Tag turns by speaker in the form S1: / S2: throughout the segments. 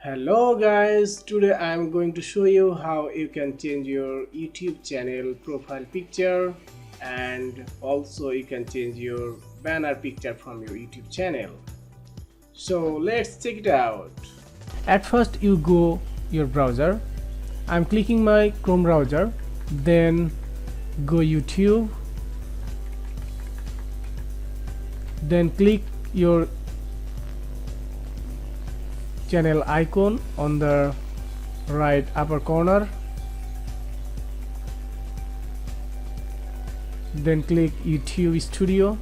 S1: Hello guys, today I'm going to show you how you can change your YouTube channel profile picture, and also you can change your banner picture from your YouTube channel. So let's check it out. At first you go your browser. I'm clicking my Chrome browser, then go YouTube, then click your channel icon on the right upper corner, then click YouTube Studio,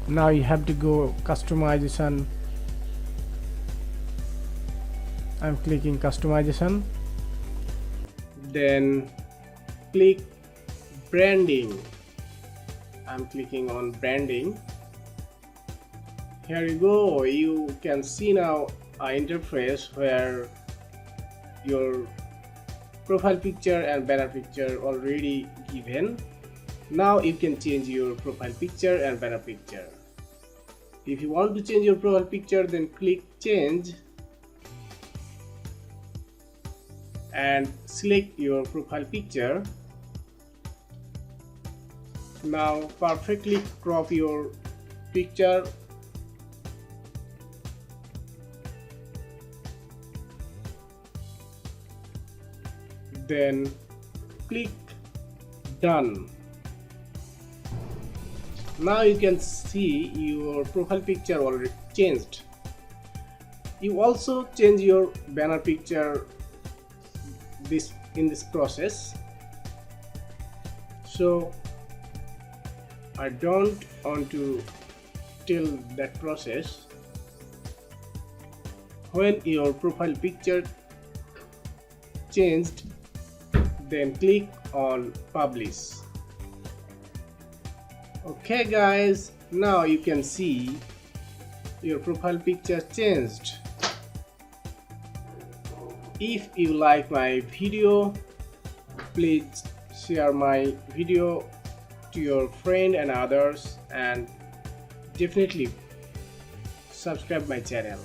S1: now you have to go customization. I'm clicking customization, then click branding. I'm clicking on branding. Here you go, you can see now an interface where your profile picture and banner picture already given. Now you can change your profile picture and banner picture. If you want to change your profile picture, then click change and select your profile picture. Now perfectly crop your picture. Then click done. Now you can see your profile picture already changed. You also change your banner picture in this process. So I don't want to tell that process. When your profile picture changed, then click on publish. Okay guys, now you can see your profile picture changed. If you like my video, please share my video to your friend and others, and definitely subscribe my channel.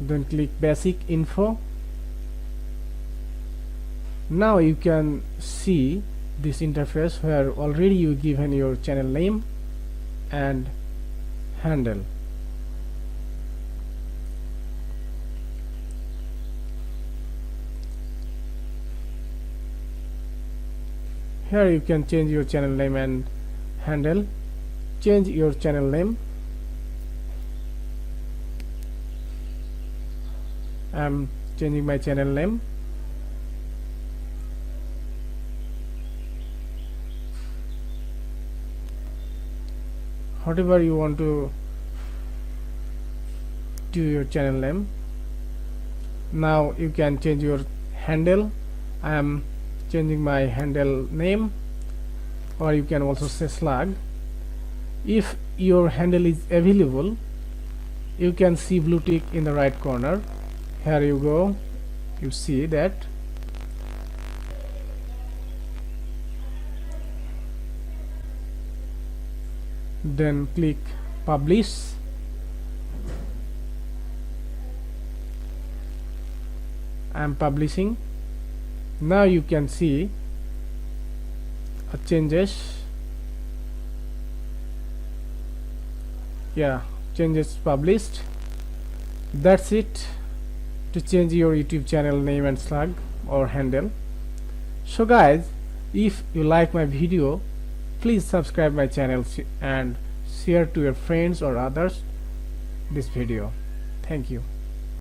S1: Then click basic info. Now you can see this interface where already you given your channel name and handle. Here you can change your channel name and handle. Change your channel name. I'm changing my channel name. Whatever you want to do your channel name. Now you can change your handle. I am changing my handle name, or you can also say slug. If your handle is available, you can see blue tick in the right corner. Here you go, you see that then click publish. I'm publishing. Now you can see changes. Yeah, changes published. That's it to change your YouTube channel name and slug or handle. So guys, if you like my video, please subscribe my channel and share to your friends or others this video. Thank you.